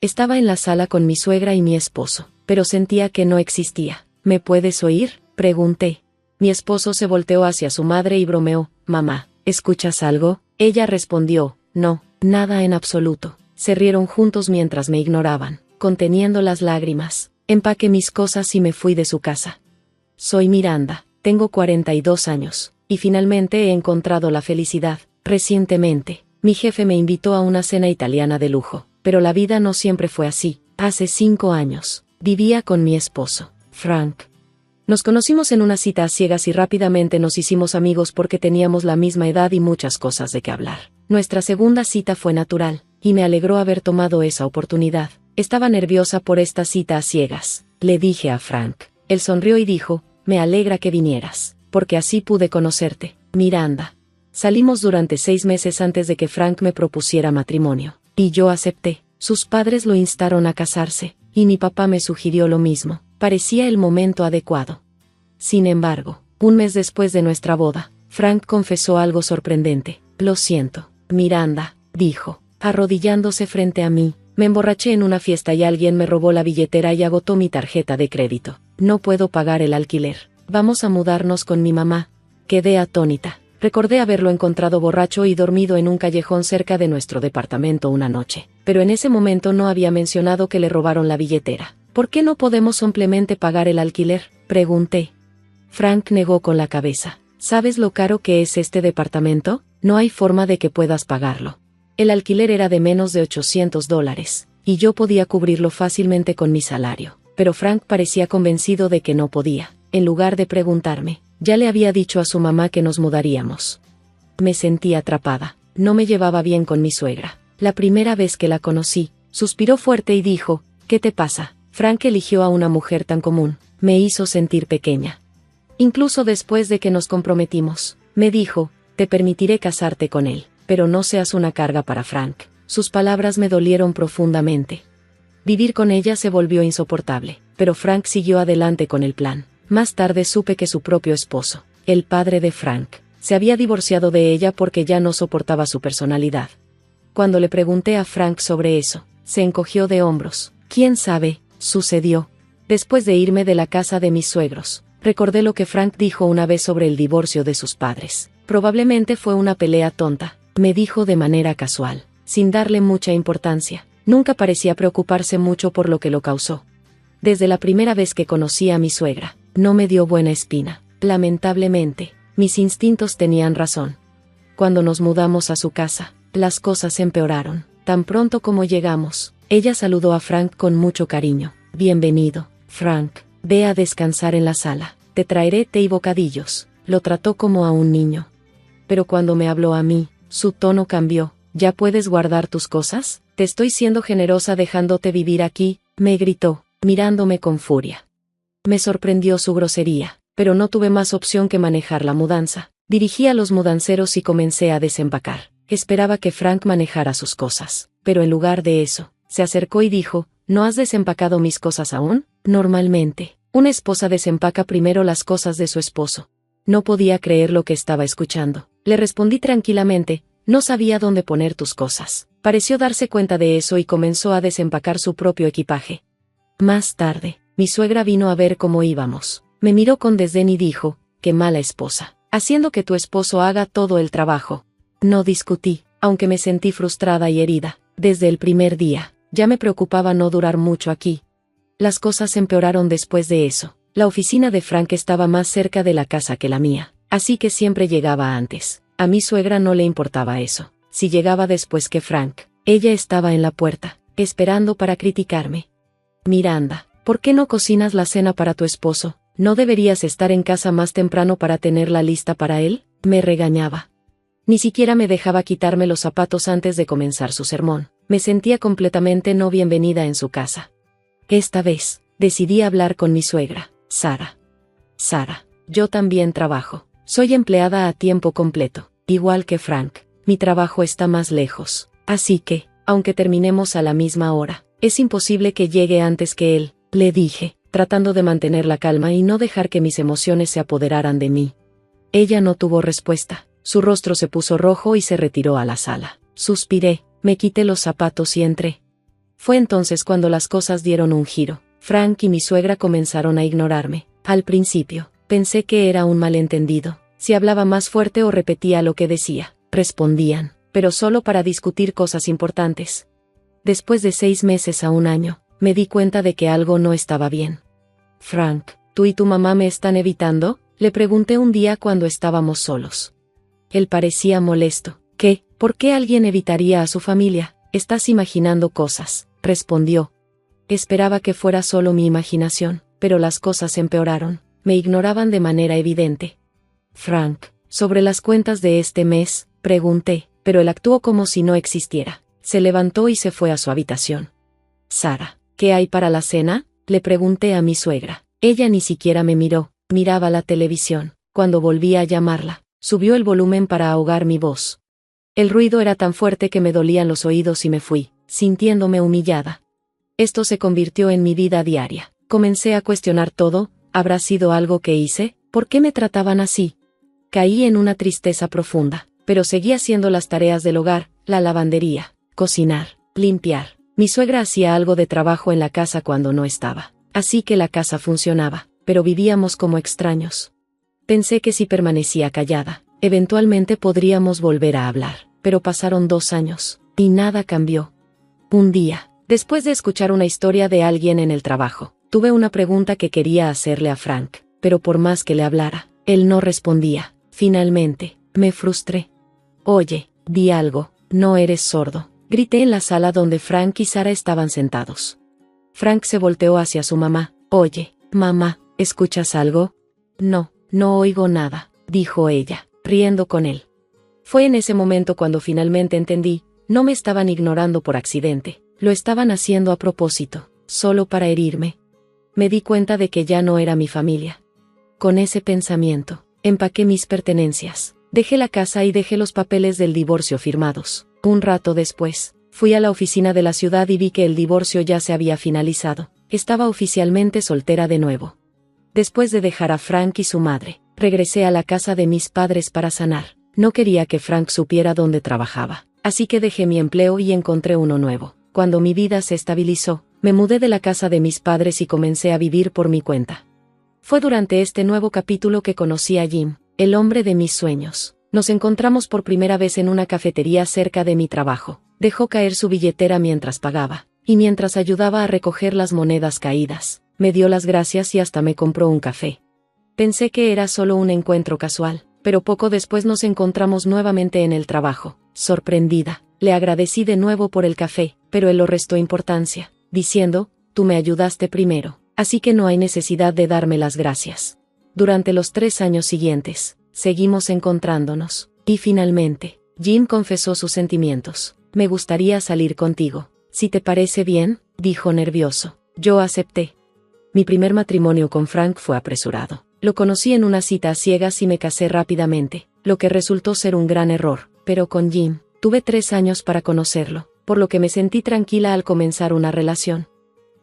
Estaba en la sala con mi suegra y mi esposo, pero sentía que no existía. ¿Me puedes oír?, pregunté. Mi esposo se volteó hacia su madre y bromeó: «Mamá, ¿escuchas algo?». Ella respondió: «No, nada en absoluto». Se rieron juntos mientras me ignoraban. Conteniendo las lágrimas, empaqué mis cosas y me fui de su casa. Soy Miranda, tengo 42 años, y finalmente he encontrado la felicidad. Recientemente, mi jefe me invitó a una cena italiana de lujo, pero la vida no siempre fue así. Hace 5 años, vivía con mi esposo, Frank. Nos conocimos en una cita a ciegas y rápidamente nos hicimos amigos porque teníamos la misma edad y muchas cosas de qué hablar. Nuestra segunda cita fue natural, y me alegró haber tomado esa oportunidad. Estaba nerviosa por esta cita a ciegas, le dije a Frank. Él sonrió y dijo: «Me alegra que vinieras, porque así pude conocerte, Miranda». Salimos durante 6 meses antes de que Frank me propusiera matrimonio, y yo acepté. Sus padres lo instaron a casarse, y mi papá me sugirió lo mismo. Parecía el momento adecuado. Sin embargo, un mes después de nuestra boda, Frank confesó algo sorprendente. «Lo siento, Miranda», dijo, arrodillándose frente a mí. «Me emborraché en una fiesta y alguien me robó la billetera y agotó mi tarjeta de crédito. No puedo pagar el alquiler. Vamos a mudarnos con mi mamá». Quedé atónita. Recordé haberlo encontrado borracho y dormido en un callejón cerca de nuestro departamento una noche, pero en ese momento no había mencionado que le robaron la billetera. «¿Por qué no podemos simplemente pagar el alquiler?», pregunté. Frank negó con la cabeza. «¿Sabes lo caro que es este departamento? No hay forma de que puedas pagarlo». El alquiler era de menos de $800, y yo podía cubrirlo fácilmente con mi salario. Pero Frank parecía convencido de que no podía. En lugar de preguntarme, ya le había dicho a su mamá que nos mudaríamos. Me sentí atrapada. No me llevaba bien con mi suegra. La primera vez que la conocí, suspiró fuerte y dijo: «¿Qué te pasa?». Frank eligió a una mujer tan común. Me hizo sentir pequeña. Incluso después de que nos comprometimos, me dijo: «Te permitiré casarte con él, pero no seas una carga para Frank». Sus palabras me dolieron profundamente. Vivir con ella se volvió insoportable, pero Frank siguió adelante con el plan. Más tarde supe que su propio esposo, el padre de Frank, se había divorciado de ella porque ya no soportaba su personalidad. Cuando le pregunté a Frank sobre eso, se encogió de hombros. «¿Quién sabe?», sucedió. Después de irme de la casa de mis suegros, recordé lo que Frank dijo una vez sobre el divorcio de sus padres. «Probablemente fue una pelea tonta», me dijo de manera casual, sin darle mucha importancia. Nunca parecía preocuparse mucho por lo que lo causó. Desde la primera vez que conocí a mi suegra, no me dio buena espina. Lamentablemente, mis instintos tenían razón. Cuando nos mudamos a su casa, las cosas empeoraron. Tan pronto como llegamos, ella saludó a Frank con mucho cariño. «Bienvenido, Frank. Ve a descansar en la sala. Te traeré té y bocadillos». Lo trató como a un niño. Pero cuando me habló a mí, su tono cambió. «¿Ya puedes guardar tus cosas? Te estoy siendo generosa dejándote vivir aquí», me gritó, mirándome con furia. Me sorprendió su grosería, pero no tuve más opción que manejar la mudanza. Dirigí a los mudanceros y comencé a desempacar. Esperaba que Frank manejara sus cosas, pero en lugar de eso, se acercó y dijo: «¿No has desempacado mis cosas aún?». Normalmente, una esposa desempaca primero las cosas de su esposo. No podía creer lo que estaba escuchando. Le respondí tranquilamente: «No sabía dónde poner tus cosas». Pareció darse cuenta de eso y comenzó a desempacar su propio equipaje. Más tarde, mi suegra vino a ver cómo íbamos. Me miró con desdén y dijo: «Qué mala esposa, haciendo que tu esposo haga todo el trabajo». No discutí, aunque me sentí frustrada y herida. Desde el primer día, ya me preocupaba no durar mucho aquí. Las cosas empeoraron después de eso. La oficina de Frank estaba más cerca de la casa que la mía, así que siempre llegaba antes. A mi suegra no le importaba eso. Si llegaba después que Frank, ella estaba en la puerta, esperando para criticarme. «Miranda, ¿por qué no cocinas la cena para tu esposo? ¿No deberías estar en casa más temprano para tenerla lista para él?», me regañaba. Ni siquiera me dejaba quitarme los zapatos antes de comenzar su sermón. Me sentía completamente no bienvenida en su casa. Esta vez, decidí hablar con mi suegra, Sara. «Sara, yo también trabajo. Soy empleada a tiempo completo, igual que Frank. Mi trabajo está más lejos, así que, aunque terminemos a la misma hora, es imposible que llegue antes que él», le dije, tratando de mantener la calma y no dejar que mis emociones se apoderaran de mí. Ella no tuvo respuesta. Su rostro se puso rojo y se retiró a la sala. Suspiré, me quité los zapatos y entré. Fue entonces cuando las cosas dieron un giro. Frank y mi suegra comenzaron a ignorarme. Al principio, pensé que era un malentendido. Si hablaba más fuerte o repetía lo que decía, respondían, pero solo para discutir cosas importantes. Después de 6 meses a un año, me di cuenta de que algo no estaba bien. Frank, ¿tú y tu mamá me están evitando?, le pregunté un día cuando estábamos solos. Él parecía molesto. ¿Qué? ¿Por qué alguien evitaría a su familia? Estás imaginando cosas, respondió. Esperaba que fuera solo mi imaginación, pero las cosas empeoraron. Me ignoraban de manera evidente. Frank, ¿sobre las cuentas de este mes?, pregunté, pero él actuó como si no existiera. Se levantó y se fue a su habitación. Sara, ¿qué hay para la cena?, le pregunté a mi suegra. Ella ni siquiera me miró, miraba la televisión. Cuando volví a llamarla, subió el volumen para ahogar mi voz. El ruido era tan fuerte que me dolían los oídos y me fui, sintiéndome humillada. Esto se convirtió en mi vida diaria. Comencé a cuestionar todo. ¿Habrá sido algo que hice? ¿Por qué me trataban así? Caí en una tristeza profunda, pero seguí haciendo las tareas del hogar, la lavandería, cocinar, limpiar. Mi suegra hacía algo de trabajo en la casa cuando no estaba, así que la casa funcionaba, pero vivíamos como extraños. Pensé que si permanecía callada, eventualmente podríamos volver a hablar, pero pasaron 2 años, y nada cambió. Un día, después de escuchar una historia de alguien en el trabajo, tuve una pregunta que quería hacerle a Frank, pero por más que le hablara, él no respondía. Finalmente, me frustré. Oye, di algo, ¿no eres sordo?, grité en la sala donde Frank y Sara estaban sentados. Frank se volteó hacia su mamá. Oye, mamá, ¿escuchas algo? No, no oigo nada, dijo ella, riendo con él. Fue en ese momento cuando finalmente entendí, no me estaban ignorando por accidente, lo estaban haciendo a propósito, solo para herirme. Me di cuenta de que ya no era mi familia. Con ese pensamiento, empaqué mis pertenencias, dejé la casa y dejé los papeles del divorcio firmados. Un rato después, fui a la oficina de la ciudad y vi que el divorcio ya se había finalizado. Estaba oficialmente soltera de nuevo. Después de dejar a Frank y su madre, regresé a la casa de mis padres para sanar. No quería que Frank supiera dónde trabajaba, así que dejé mi empleo y encontré uno nuevo. Cuando mi vida se estabilizó, me mudé de la casa de mis padres y comencé a vivir por mi cuenta. Fue durante este nuevo capítulo que conocí a Jim, el hombre de mis sueños. Nos encontramos por primera vez en una cafetería cerca de mi trabajo. Dejó caer su billetera mientras pagaba, y mientras ayudaba a recoger las monedas caídas, me dio las gracias y hasta me compró un café. Pensé que era solo un encuentro casual, pero poco después nos encontramos nuevamente en el trabajo. Sorprendida, le agradecí de nuevo por el café, pero él lo restó importancia, diciendo, tú me ayudaste primero, así que no hay necesidad de darme las gracias. Durante los 3 años siguientes, seguimos encontrándonos, y finalmente, Jim confesó sus sentimientos. Me gustaría salir contigo. Si te parece bien, dijo nervioso. Yo acepté. Mi primer matrimonio con Frank fue apresurado. Lo conocí en una cita a ciegas y me casé rápidamente, lo que resultó ser un gran error, pero con Jim, tuve 3 años para conocerlo, por lo que me sentí tranquila al comenzar una relación.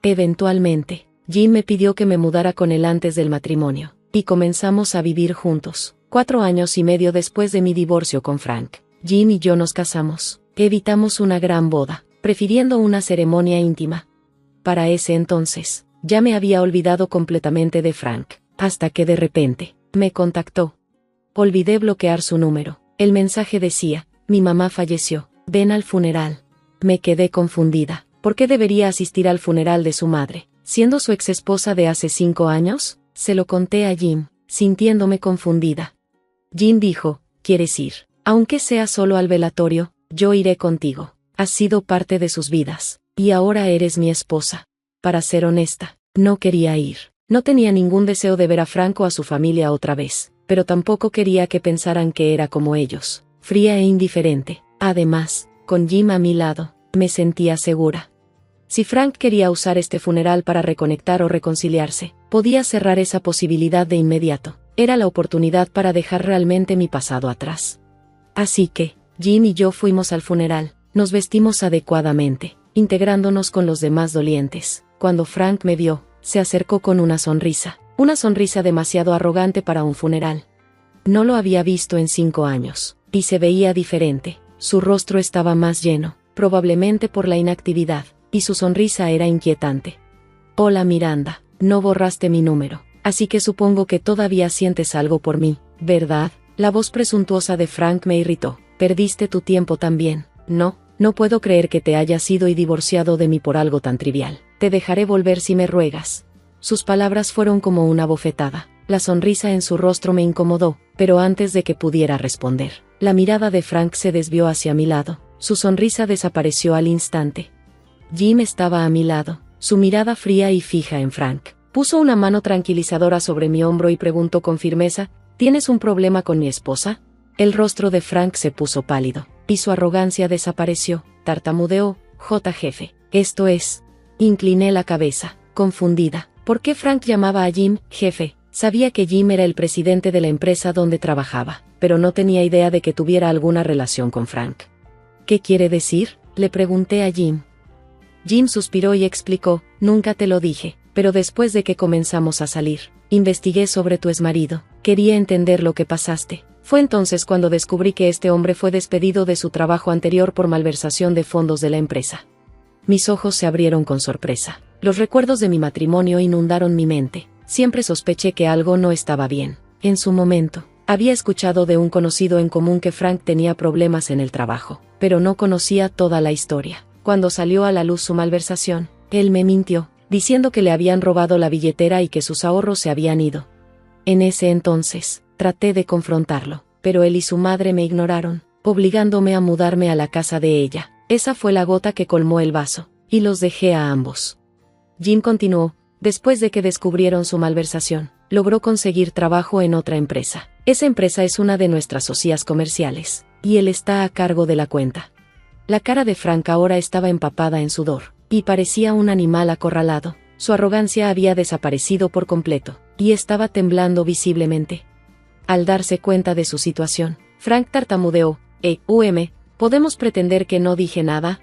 Eventualmente, Jim me pidió que me mudara con él antes del matrimonio, y comenzamos a vivir juntos. 4 años y medio después de mi divorcio con Frank, Jim y yo nos casamos. Evitamos una gran boda, prefiriendo una ceremonia íntima. Para ese entonces, ya me había olvidado completamente de Frank, hasta que de repente, me contactó. Olvidé bloquear su número. El mensaje decía, mi mamá falleció, ven al funeral. Me quedé confundida. ¿Por qué debería asistir al funeral de su madre, siendo su exesposa de hace 5 años? Se lo conté a Jim, sintiéndome confundida. Jim dijo, ¿quieres ir? Aunque sea solo al velatorio, yo iré contigo. Has sido parte de sus vidas, y ahora eres mi esposa. Para ser honesta, no quería ir. No tenía ningún deseo de ver a Frank o a su familia otra vez, pero tampoco quería que pensaran que era como ellos, fría e indiferente. Además, con Jim a mi lado, me sentía segura. Si Frank quería usar este funeral para reconectar o reconciliarse, podía cerrar esa posibilidad de inmediato. Era la oportunidad para dejar realmente mi pasado atrás. Así que, Jim y yo fuimos al funeral, nos vestimos adecuadamente, integrándonos con los demás dolientes. Cuando Frank me vio, se acercó con una sonrisa demasiado arrogante para un funeral. No lo había visto en 5 años, y se veía diferente. Su rostro estaba más lleno, probablemente por la inactividad, y su sonrisa era inquietante. Hola Miranda, no borraste mi número, así que supongo que todavía sientes algo por mí, ¿verdad? La voz presuntuosa de Frank me irritó. Perdiste tu tiempo también. No, no puedo creer que te hayas ido y divorciado de mí por algo tan trivial. Te dejaré volver si me ruegas. Sus palabras fueron como una bofetada. La sonrisa en su rostro me incomodó, pero antes de que pudiera responder, la mirada de Frank se desvió hacia mi lado. Su sonrisa desapareció al instante. Jim estaba a mi lado, su mirada fría y fija en Frank. Puso una mano tranquilizadora sobre mi hombro y preguntó con firmeza, ¿tienes un problema con mi esposa? El rostro de Frank se puso pálido, y su arrogancia desapareció. Tartamudeó, jefe. Esto es. Incliné la cabeza, confundida. ¿Por qué Frank llamaba a Jim, jefe? Sabía que Jim era el presidente de la empresa donde trabajaba, pero no tenía idea de que tuviera alguna relación con Frank. ¿Qué quiere decir? Le pregunté a Jim. Jim suspiró y explicó, nunca te lo dije, pero después de que comenzamos a salir, investigué sobre tu exmarido, quería entender lo que pasaste. Fue entonces cuando descubrí que este hombre fue despedido de su trabajo anterior por malversación de fondos de la empresa. Mis ojos se abrieron con sorpresa. Los recuerdos de mi matrimonio inundaron mi mente. Siempre sospeché que algo no estaba bien. En su momento, había escuchado de un conocido en común que Frank tenía problemas en el trabajo, pero no conocía toda la historia. Cuando salió a la luz su malversación, él me mintió, diciendo que le habían robado la billetera y que sus ahorros se habían ido. En ese entonces, traté de confrontarlo, pero él y su madre me ignoraron, obligándome a mudarme a la casa de ella. Esa fue la gota que colmó el vaso, y los dejé a ambos. Jim continuó, después de que descubrieron su malversación, logró conseguir trabajo en otra empresa. Esa empresa es una de nuestras socias comerciales, y él está a cargo de la cuenta. La cara de Frank ahora estaba empapada en sudor, y parecía un animal acorralado. Su arrogancia había desaparecido por completo, y estaba temblando visiblemente. Al darse cuenta de su situación, Frank tartamudeó, ¿podemos pretender que no dije nada?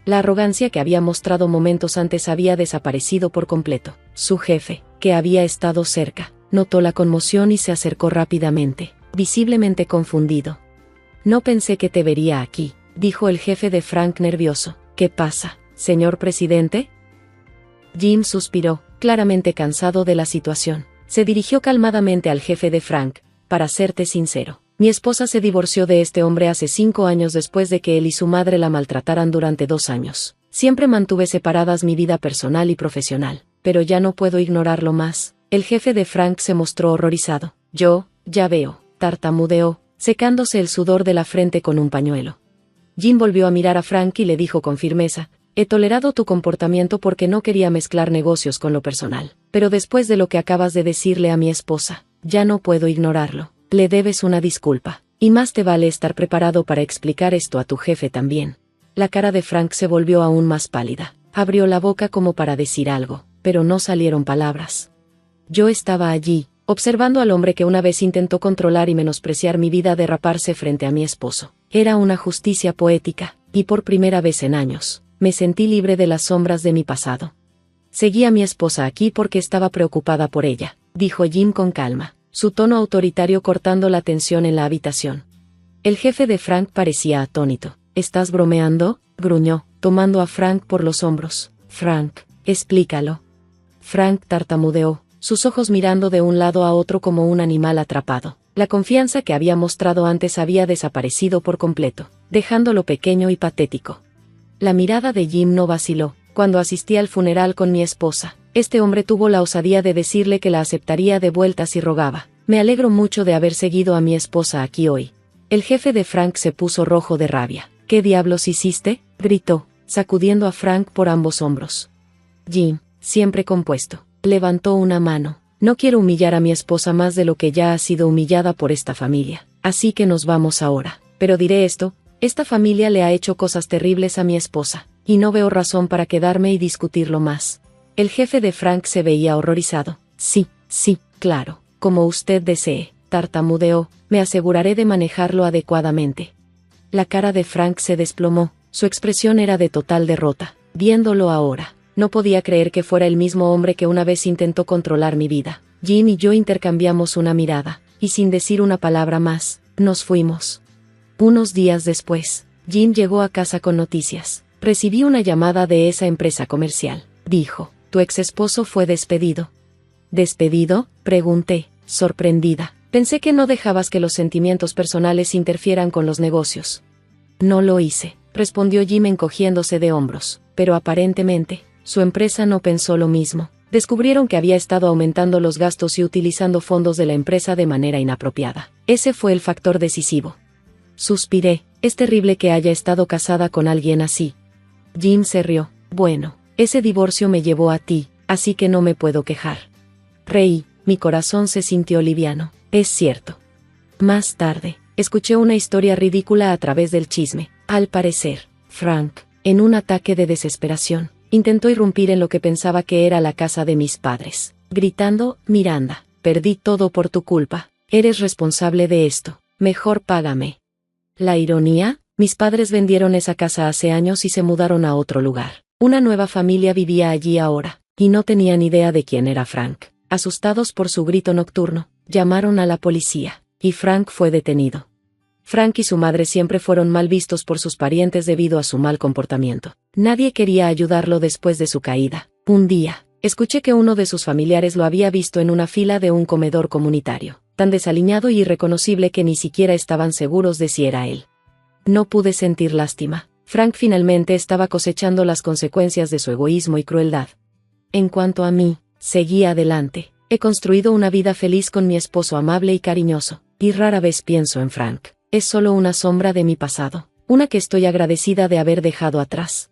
La arrogancia que había mostrado momentos antes había desaparecido por completo. Su jefe, que había estado cerca, notó la conmoción y se acercó rápidamente, visiblemente confundido. No pensé que te vería aquí, dijo el jefe de Frank nervioso. ¿Qué pasa, señor presidente? Jim suspiró, claramente cansado de la situación. Se dirigió calmadamente al jefe de Frank. Para serte sincero, mi esposa se divorció de este hombre hace 5 años después de que él y su madre la maltrataran durante 2 años. Siempre mantuve separadas mi vida personal y profesional, pero ya no puedo ignorarlo más. El jefe de Frank se mostró horrorizado. Ya veo, tartamudeó, secándose el sudor de la frente con un pañuelo. Jim volvió a mirar a Frank y le dijo con firmeza, he tolerado tu comportamiento porque no quería mezclar negocios con lo personal, pero después de lo que acabas de decirle a mi esposa, ya no puedo ignorarlo. Le debes una disculpa, y más te vale estar preparado para explicar esto a tu jefe también. La cara de Frank se volvió aún más pálida. Abrió la boca como para decir algo, pero no salieron palabras. Yo estaba allí, observando al hombre que una vez intentó controlar y menospreciar mi vida derraparse frente a mi esposo. Era una justicia poética, y por primera vez en años, me sentí libre de las sombras de mi pasado. Seguí a mi esposa aquí porque estaba preocupada por ella, dijo Jim con calma, su tono autoritario cortando la tensión en la habitación. El jefe de Frank parecía atónito. ¿Estás bromeando?, gruñó, tomando a Frank por los hombros. Frank, explícalo. Frank tartamudeó, sus ojos mirando de un lado a otro como un animal atrapado. La confianza que había mostrado antes había desaparecido por completo, dejándolo pequeño y patético. La mirada de Jim no vaciló. Cuando asistí al funeral con mi esposa, este hombre tuvo la osadía de decirle que la aceptaría de vuelta si rogaba. Me alegro mucho de haber seguido a mi esposa aquí hoy. El jefe de Frank se puso rojo de rabia. ¿Qué diablos hiciste?, gritó, sacudiendo a Frank por ambos hombros. Jim, siempre compuesto, levantó una mano. No quiero humillar a mi esposa más de lo que ya ha sido humillada por esta familia, así que nos vamos ahora. Pero diré esto, esta familia le ha hecho cosas terribles a mi esposa, y no veo razón para quedarme y discutirlo más. El jefe de Frank se veía horrorizado. Sí, claro, como usted desee, tartamudeó, me aseguraré de manejarlo adecuadamente. La cara de Frank se desplomó, su expresión era de total derrota. Viéndolo ahora, no podía creer que fuera el mismo hombre que una vez intentó controlar mi vida. Jim y yo intercambiamos una mirada, y sin decir una palabra más, nos fuimos. Unos días después, Jim llegó a casa con noticias. Recibí una llamada de esa empresa comercial. Dijo, tu ex esposo fue despedido. ¿Despedido?, pregunté, sorprendida. Pensé que no dejabas que los sentimientos personales interfieran con los negocios. No lo hice, respondió Jim encogiéndose de hombros, pero aparentemente, su empresa no pensó lo mismo. Descubrieron que había estado aumentando los gastos y utilizando fondos de la empresa de manera inapropiada. Ese fue el factor decisivo. Suspiré, es terrible que haya estado casada con alguien así. Jim se rió. Bueno, ese divorcio me llevó a ti, así que no me puedo quejar. Reí, mi corazón se sintió liviano. Es cierto. Más tarde, escuché una historia ridícula a través del chisme. Al parecer, Frank, en un ataque de desesperación, intentó irrumpir en lo que pensaba que era la casa de mis padres, gritando, Miranda, perdí todo por tu culpa, eres responsable de esto, mejor págame. La ironía, mis padres vendieron esa casa hace años y se mudaron a otro lugar. Una nueva familia vivía allí ahora, y no tenían idea de quién era Frank. Asustados por su grito nocturno, llamaron a la policía, y Frank fue detenido. Frank y su madre siempre fueron mal vistos por sus parientes debido a su mal comportamiento. Nadie quería ayudarlo después de su caída. Un día, escuché que uno de sus familiares lo había visto en una fila de un comedor comunitario, tan desaliñado y irreconocible que ni siquiera estaban seguros de si era él. No pude sentir lástima. Frank finalmente estaba cosechando las consecuencias de su egoísmo y crueldad. En cuanto a mí, seguí adelante. He construido una vida feliz con mi esposo amable y cariñoso, y rara vez pienso en Frank. Es solo una sombra de mi pasado, una que estoy agradecida de haber dejado atrás.